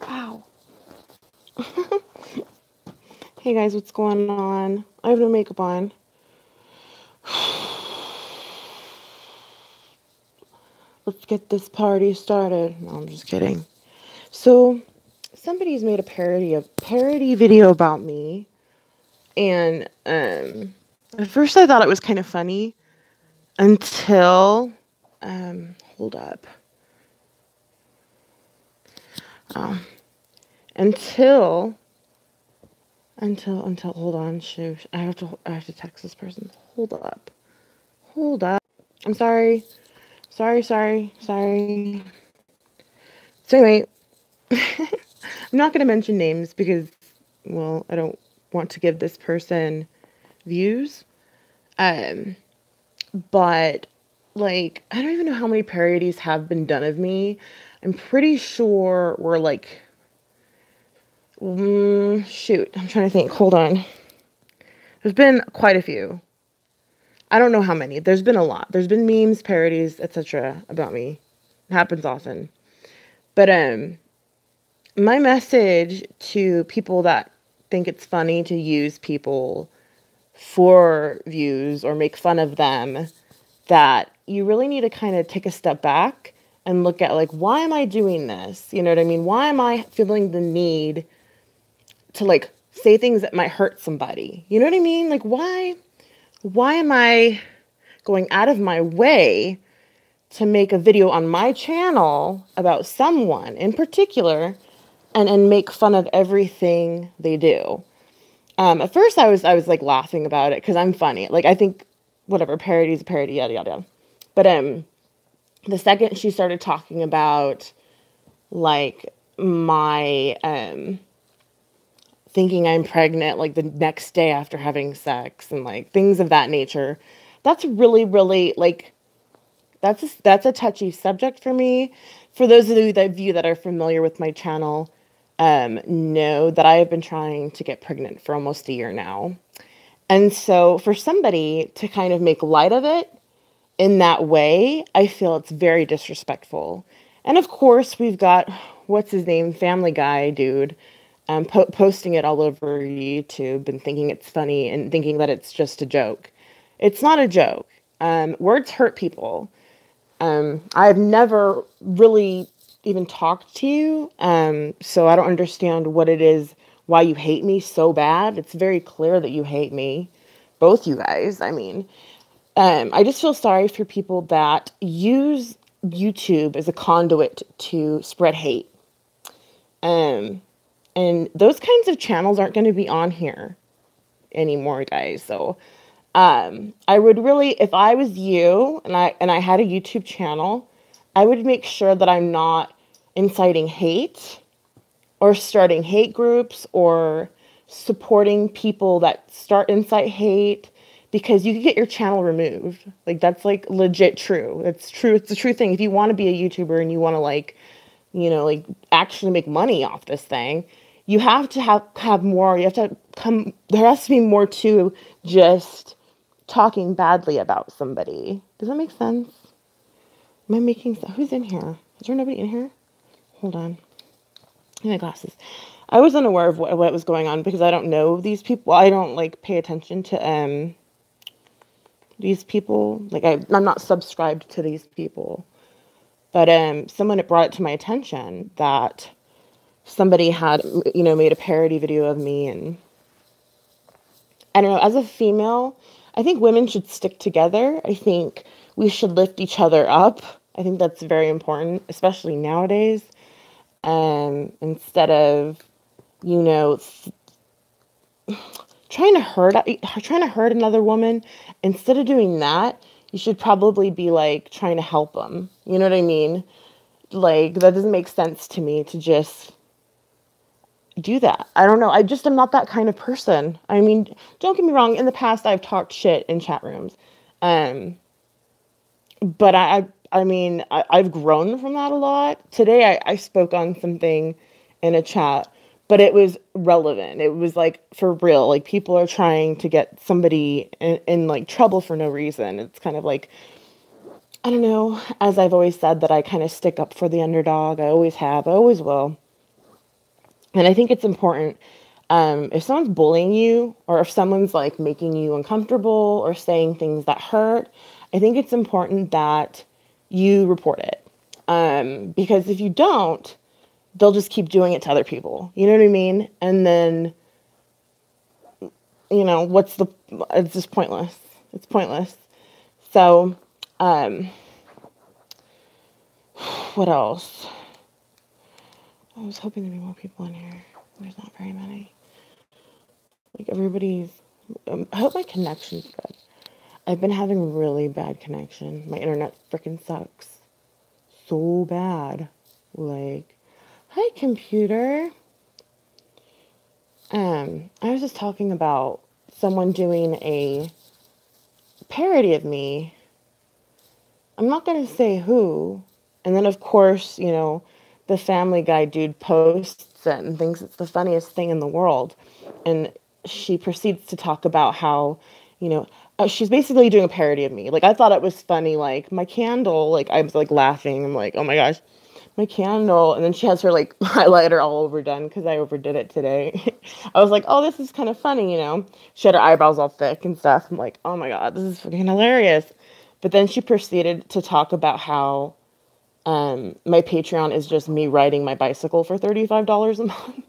Wow. Hey guys, what's going on? I have no makeup on. Let's get this party started. No, I'm just kidding. So, somebody's made a parody video about me, and at first I thought it was kind of funny until hold up. Oh, until until hold on, shoot. I have to text this person. Hold up. Hold up. I'm sorry. Sorry. So anyway, I'm not going to mention names because, well, I don't want to give this person views. Um, but like, I don't even know how many parodies have been done of me. I'm pretty sure we're like, shoot, I'm trying to think. Hold on. There's been quite a few. I don't know how many. There's been a lot. There's been memes, parodies, etc. about me. It happens often. But my message to people that think it's funny to use people for views or make fun of them, that you really need to kind of take a step back and look at, like, why am I doing this? You know what I mean? Why am I feeling the need to, like, say things that might hurt somebody? You know what I mean? Like, why am I going out of my way to make a video on my channel about someone in particular and make fun of everything they do? At first I was like laughing about it because I'm funny. Like, I think whatever, parody's a parody, yada yada yada. But the second she started talking about, like, my thinking I'm pregnant like the next day after having sex and like things of that nature, that's really like, that's a touchy subject for me. For those of you that are familiar with my channel, know that I have been trying to get pregnant for almost a year now. And so for somebody to kind of make light of it in that way, I feel it's very disrespectful. And of course, we've got, what's his name, Family Guy dude, posting it all over YouTube and thinking it's funny and thinking that it's just a joke. It's not a joke. Words hurt people. I've never really even talked to you, so I don't understand what it is, why you hate me so bad. It's very clear that you hate me, both you guys. I mean, I just feel sorry for people that use YouTube as a conduit to spread hate. Um, and those kinds of channels aren't going to be on here anymore, guys. So I would really, if I was you and I had a YouTube channel, I would make sure that I'm not inciting hate or starting hate groups or supporting people that start incite hate, because you could get your channel removed. Like, that's like legit true. It's true. It's a true thing. If you want to be a YouTuber and you want to, like, like, actually make money off this thing, you have to have more. You have to come. There has to be more to just talking badly about somebody. Does that make sense? Am I making sense? Who's in here? Is there nobody in here? Hold on. My glasses. I was unaware of what was going on because I don't know these people. I don't, like, pay attention to these people. Like, I'm not subscribed to these people. But someone had brought it to my attention that somebody had, made a parody video of me. And I don't know, as a female, I think women should stick together. I think we should lift each other up. I think that's very important, especially nowadays. Instead of, you know, trying to hurt another woman, instead of doing that, you should probably be, like, trying to help them. You know what I mean? Like, that doesn't make sense to me to just do that. I don't know. I just am not that kind of person. I mean, don't get me wrong. In the past, I've talked shit in chat rooms. Um, but I've grown from that a lot. Today, I spoke on something in a chat, but it was relevant. It was, like, for real. Like, people are trying to get somebody in like, trouble for no reason. It's kind of like, I don't know. As I've always said, that I kind of stick up for the underdog. I always have. I always will. And I think it's important, if someone's bullying you or if someone's like making you uncomfortable or saying things that hurt, I think it's important that you report it. Because if you don't, they'll just keep doing it to other people. You know what I mean? And then, it's just pointless. It's pointless. So, um, what else? I was hoping there'd be more people in here. There's not very many. Like everybody's. I hope my connection's good. I've been having really bad connection. My internet freaking sucks. So bad. Like, hi computer. I was just talking about someone doing a parody of me. I'm not gonna say who. And then of course, the Family Guy dude posts it and thinks it's the funniest thing in the world. And she proceeds to talk about how, she's basically doing a parody of me. Like, I thought it was funny, like, my candle, like, I was, like, laughing. I'm like, oh my gosh, my candle. And then she has her, like, highlighter all overdone because I overdid it today. I was like, oh, this is kind of funny. She had her eyebrows all thick and stuff. I'm like, oh my God, this is fucking hilarious. But then she proceeded to talk about how my Patreon is just me riding my bicycle for $35 a month.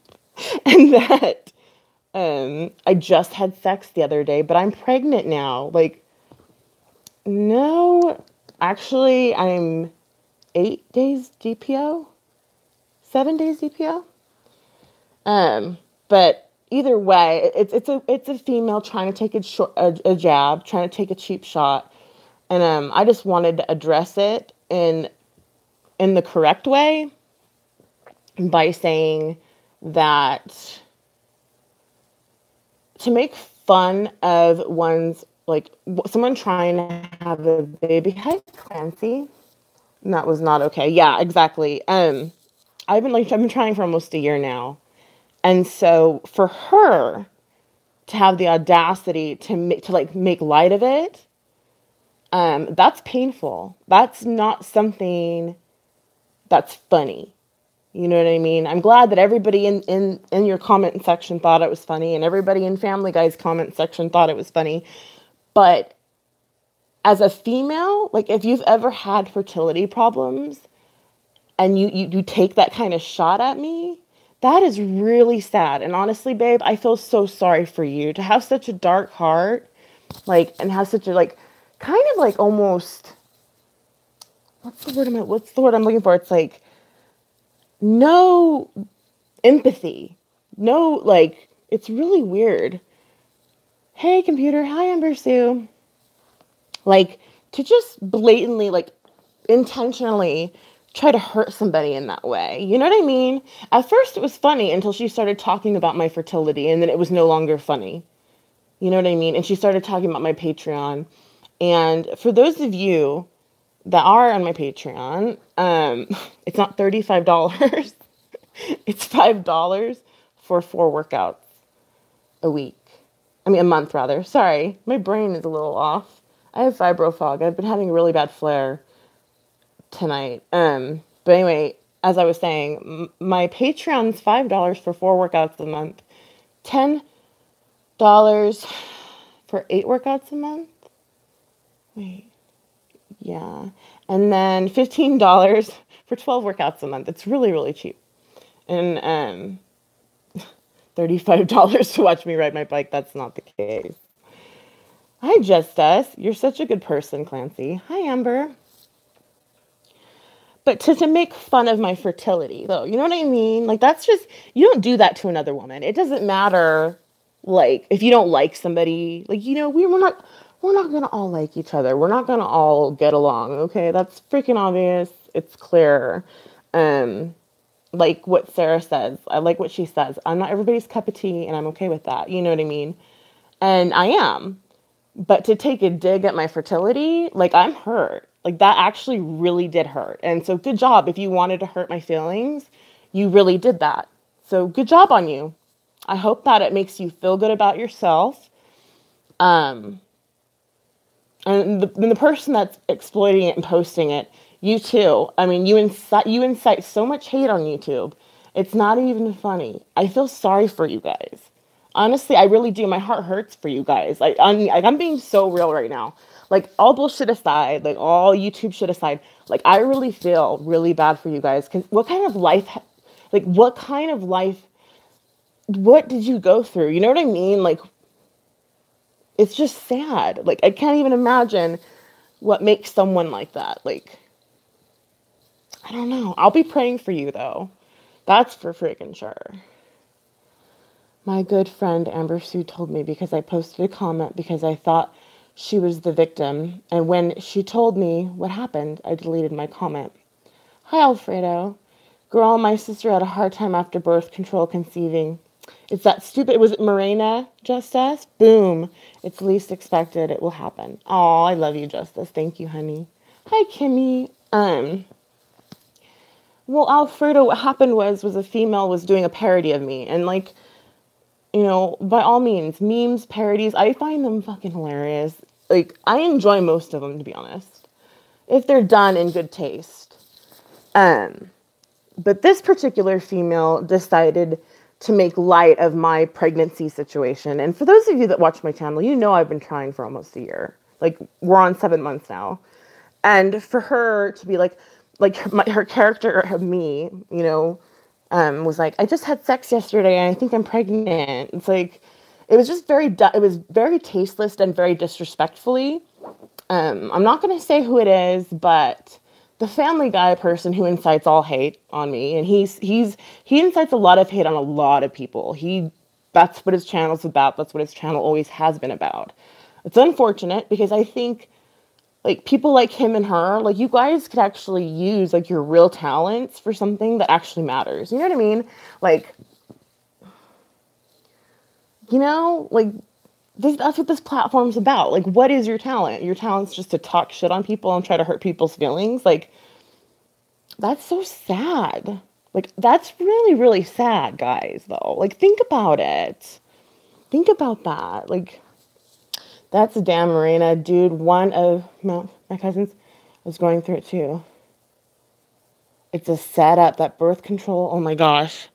And that I just had sex the other day, but I'm pregnant now. Like, no, actually, I'm 8 days DPO, 7 days DPO. But either way, it's a female trying to take a jab, trying to take a cheap shot, and I just wanted to address it in the correct way by saying that to make fun of one's, like, someone trying to have a baby. Hi, Clancy. And that was not okay. Yeah, exactly. I've been trying for almost a year now. And so for her to have the audacity to make light of it, that's painful. That's not something that's funny. You know what I mean? I'm glad that everybody in your comment section thought it was funny, and everybody in Family Guy's comment section thought it was funny. But as a female, like, if you've ever had fertility problems and you take that kind of shot at me, that is really sad. And honestly, babe, I feel so sorry for you to have such a dark heart, like, and have such a, like, kind of like almost, what's the word I'm looking for? It's like, no empathy. No, like, it's really weird. Hey, computer. Hi, Amber Sue. Like, to just blatantly, like, intentionally try to hurt somebody in that way. You know what I mean? At first, it was funny until she started talking about my fertility, and then it was no longer funny. You know what I mean? And she started talking about my Patreon. And for those of you that are on my Patreon, it's not $35. It's $5 for 4 workouts a week. I mean, a month, rather. Sorry, my brain is a little off. I have fibro fog. I've been having a really bad flare tonight. But anyway, as I was saying, my Patreon's $5 for 4 workouts a month. $10 for 8 workouts a month. Wait. Yeah. And then $15 for 12 workouts a month. It's really, really cheap. And $35 to watch me ride my bike. That's not the case. Hi, Just Us. You're such a good person, Clancy. Hi, Amber. But to make fun of my fertility, though, you know what I mean? Like, that's just, you don't do that to another woman. It doesn't matter, like, if you don't like somebody, like, we're not gonna all like each other. We're not gonna all get along, okay? That's freaking obvious. It's clear. Like what Sarah says. I like what she says. I'm not everybody's cup of tea, and I'm okay with that. You know what I mean? And I am. But to take a dig at my fertility, like, I'm hurt. Like, that actually really did hurt. And so good job. If you wanted to hurt my feelings, you really did that. So good job on you. I hope that it makes you feel good about yourself. And the person that's exploiting it and posting it, you too. I mean, you incite so much hate on YouTube. It's not even funny. I feel sorry for you guys. Honestly, I really do. My heart hurts for you guys. I'm being so real right now. Like, all bullshit aside, like, all YouTube shit aside, like, I really feel really bad for you guys. Because what kind of life, what did you go through? You know what I mean? Like, it's just sad. Like, I can't even imagine what makes someone like that. Like, I don't know. I'll be praying for you, though. That's for freaking sure. My good friend Amber Sue told me because I posted a comment because I thought she was the victim. And when she told me what happened, I deleted my comment. Hi, Alfredo. Girl, my sister had a hard time after birth control conceiving. It's that stupid, was it Morena, Justice? Boom. It's least expected. It will happen. Oh, I love you, Justice. Thank you, honey. Hi, Kimmy. Well, Alfredo, what happened was a female was doing a parody of me. And, like, you know, by all means, memes, parodies, I find them fucking hilarious. Like, I enjoy most of them, to be honest, if they're done in good taste. But this particular female decided to make light of my pregnancy situation. And for those of you that watch my channel, you know I've been trying for almost a year. Like, we're on 7 months now. And for her to be her character of me, you know, was like, I just had sex yesterday and I think I'm pregnant. It's like, it was just it was very tasteless and very disrespectfully. I'm not going to say who it is, but the Family Guy person who incites all hate on me, and he incites a lot of hate on a lot of people. That's what his channel's about. That's what his channel always has been about. It's unfortunate because I think, like, people like him and her, like, you guys could actually use, like, your real talents for something that actually matters. You know what I mean? Like, you know, like, that's what this platform's about. Like, what is your talent? Your talent's just to talk shit on people and try to hurt people's feelings. Like, that's so sad. Like, that's really, really sad, guys, though. Like, think about it. Think about that. Like, that's a damn Marina, dude. One of my cousins was going through it too. It's a setup, that birth control. Oh my gosh.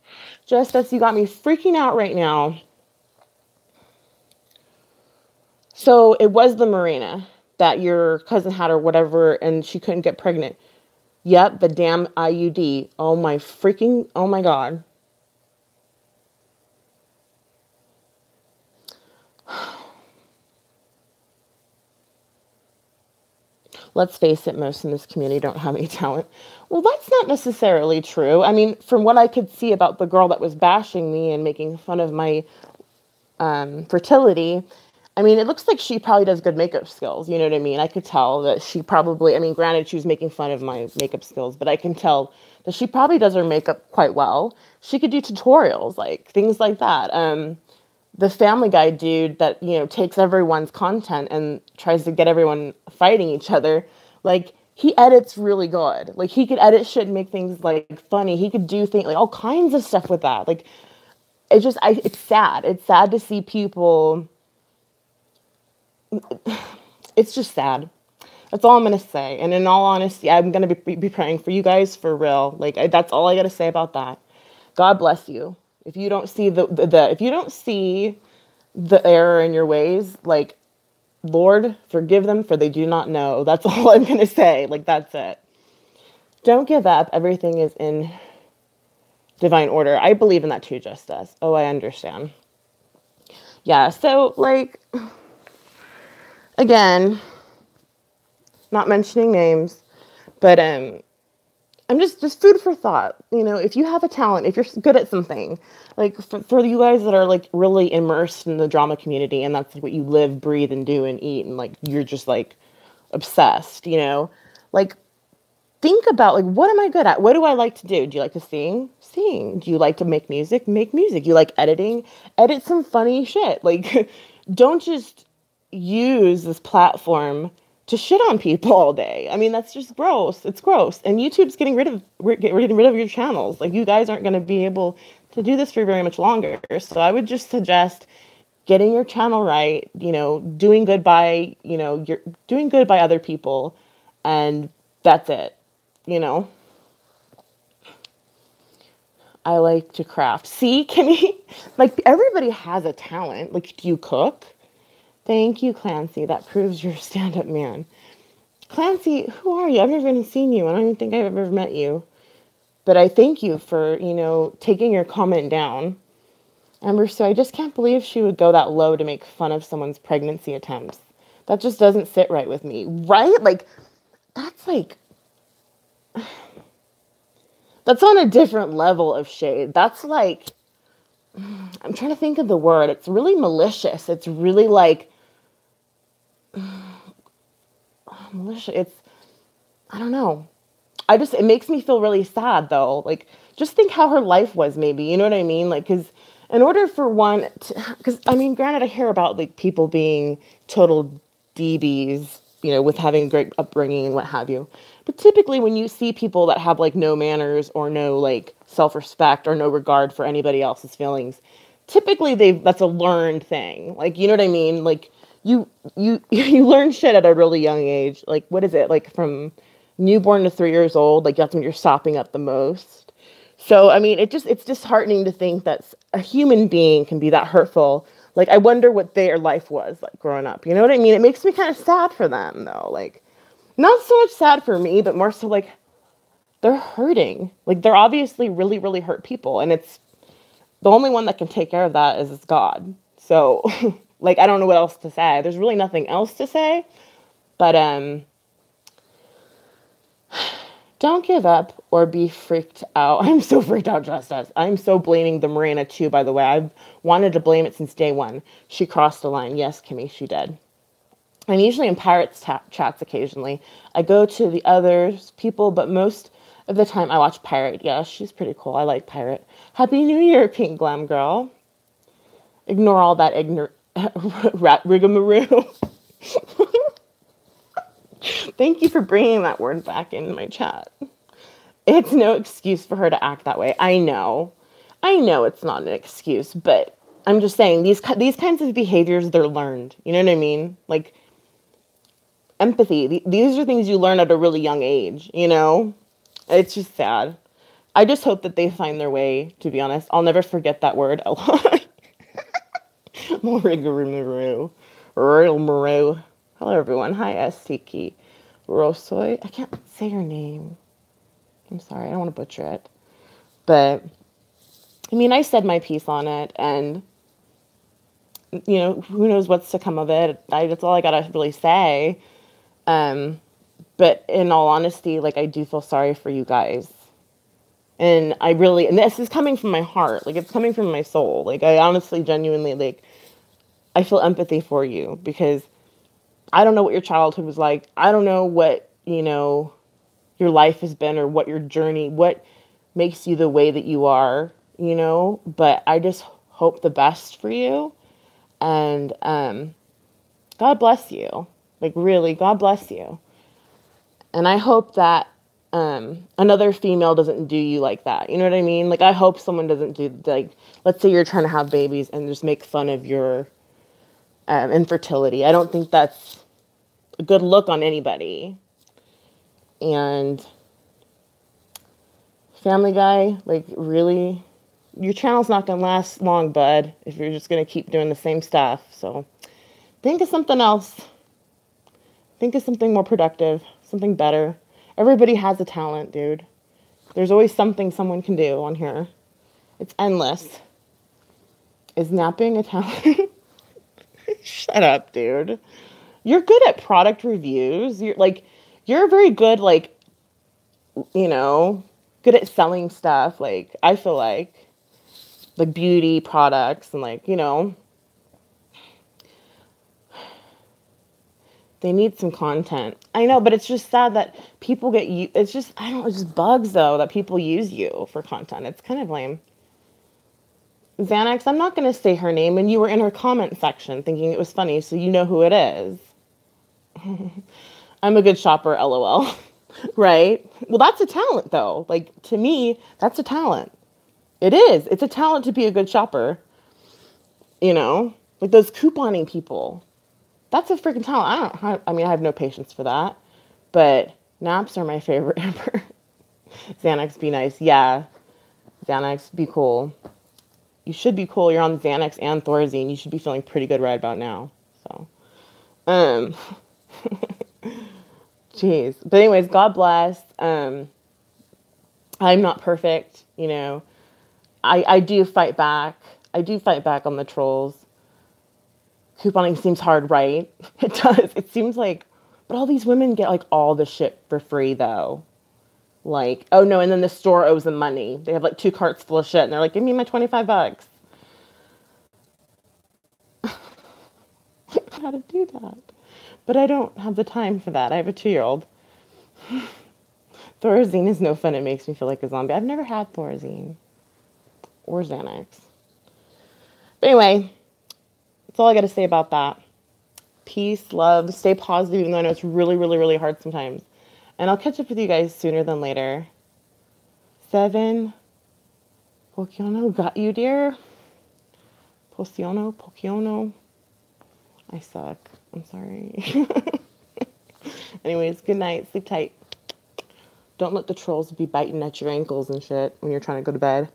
Justice, you got me freaking out right now. So it was the Marina that your cousin had or whatever, and she couldn't get pregnant. Yep, the damn IUD. Oh my God. Let's face it, most in this community don't have any talent. Well, that's not necessarily true. I mean, from what I could see about the girl that was bashing me and making fun of my fertility, I mean, it looks like she probably does good makeup skills. You know what I mean? I could tell that she probably, I mean, granted, she was making fun of my makeup skills, but I can tell that she probably does her makeup quite well. She could do tutorials, like things like that. The Family Guy dude that, you know, takes everyone's content and tries to get everyone fighting each other, like, he edits really good. Like, he could edit shit and make things, like, funny. He could do things, like, all kinds of stuff with that. Like, it's sad. It's sad to see people. It's just sad. That's all I'm going to say. And in all honesty, I'm going to be praying for you guys for real. Like, that's all I got to say about that. God bless you. If you don't see if you don't see the error in your ways, like, Lord, forgive them for they do not know. That's all I'm going to say. Like, that's it. Don't give up. Everything is in divine order. I believe in that too, Justice. Oh, I understand. Yeah, so, like, again, not mentioning names, but I'm just food for thought. You know, if you have a talent, if you're good at something, like, for you guys that are, like, really immersed in the drama community and that's what you live, breathe, and do and eat, and, like, you're just, like, obsessed, you know, like, think about, like, what am I good at? What do I like to do? Do you like to sing? Sing. Do you like to make music? Make music. You like editing? Edit some funny shit. Like, don't just use this platform to shit on people all day. I mean, that's just gross. It's gross. And YouTube's getting rid of your channels. Like, you guys aren't going to be able to do this for very much longer. So I would just suggest getting your channel right, you know, doing good by, you know, you're doing good by other people, and that's it, you know. I like to craft. See, Kimmy, like everybody has a talent. Like, do you cook? Thank you, Clancy. That proves you're a stand-up man. Clancy, who are you? I've never even seen you. I don't even think I've ever met you. But I thank you for, taking your comment down. Amber, so I just can't believe she would go that low to make fun of someone's pregnancy attempts. That just doesn't sit right with me. Right? That's that's on a different level of shade. That's I'm trying to think of the word. It's really malicious. It's really malicious. I don't know. It makes me feel really sad though. Just think how her life was maybe, you know what I mean? Because in order for one, because I mean, granted, I hear about people being total DBs, with having a great upbringing and what have you. But typically when you see people that have no manners or no self-respect or no regard for anybody else's feelings, typically that's a learned thing. You know what I mean? You you learn shit at a really young age. What is it? From newborn to 3 years old, that's when you're sopping up the most. So, I mean, it's disheartening to think that a human being can be that hurtful. I wonder what their life was growing up. You know what I mean? It makes me kind of sad for them, though. Not so much sad for me, but more so they're hurting. They're obviously really, really hurt people. And it's the only one that can take care of that is God. So, I don't know what else to say. There's really nothing else to say. But, don't give up or be freaked out. I'm so freaked out, Justice. I'm so blaming the Marina too, by the way. I've wanted to blame it since day one. She crossed the line. Yes, Kimmy, she did. I'm usually in Pirates chats occasionally. I go to the other people, but most of the time I watch Pirate. Yeah, she's pretty cool. I like Pirate. Happy New Year, Pink Glam Girl. Ignore all that rigmarole. Thank you for bringing that word back in my chat. It's no excuse for her to act that way. I know it's not an excuse, but I'm just saying these kinds of behaviors, they're learned. You know what I mean? Empathy. These are things you learn at a really young age, It's just sad. I just hope that they find their way, to be honest. I'll never forget that word a lot. Rigmarole. Hello, everyone. Hi, STK. Rosoy. I can't say your name. I'm sorry. I don't want to butcher it. But, I mean, I said my piece on it, and, who knows what's to come of it. That's all I got to really say. But in all honesty, I do feel sorry for you guys. And and this is coming from my heart. It's coming from my soul. I honestly, genuinely, I feel empathy for you because I don't know what your childhood was like. I don't know what, your life has been or what your journey, what makes you the way that you are, but I just hope the best for you. And, God bless you. Really, God bless you. And I hope that, another female doesn't do you like that. You know what I mean? I hope someone doesn't do, let's say you're trying to have babies and just make fun of your, infertility. I don't think that's a good look on anybody. And Family Guy, really, your channel's not going to last long, bud, if you're just going to keep doing the same stuff. So think of something else. Think of something more productive, something better. Everybody has a talent, dude. There's always something someone can do on here. It's endless. Is napping a talent? Shut up, dude. You're good at product reviews. You're very good, good at selling stuff. I feel like beauty products and they need some content. I know, but it's just sad that people get you. It's just, I don't know, it just bugs though that people use you for content. It's kind of lame. Xanax, I'm not going to say her name, and you were in her comment section thinking it was funny, so you know who it is. I'm a good shopper, LOL. Right? Well, that's a talent, though. To me, that's a talent. It is. It's a talent to be a good shopper. Those couponing people. That's a freaking talent. I have no patience for that. But naps are my favorite ever. Xanax, be nice. Yeah. Xanax, be cool. You should be cool. You're on Xanax and Thorazine. You should be feeling pretty good right about now. So, um, jeez. But anyways, God bless. I'm not perfect, you know. I do fight back. I do fight back on the trolls. Couponing seems hard, right? It does. It seems like, but all these women get like all the shit for free though. Like, oh no, and then the store owes them money. They have like 2 carts full of shit and they're like, give me my 25 bucks. How to do that. But I don't have the time for that. I have a 2-year-old. Thorazine is no fun. It makes me feel like a zombie. I've never had Thorazine or Xanax. But anyway, that's all I got to say about that. Peace, love, stay positive, even though I know it's really, really, really hard sometimes. And I'll catch up with you guys sooner than later. 7. Pokiono, got you, dear. Pokiono. I suck. I'm sorry. Anyways, good night. Sleep tight. Don't let the trolls be biting at your ankles and shit when you're trying to go to bed.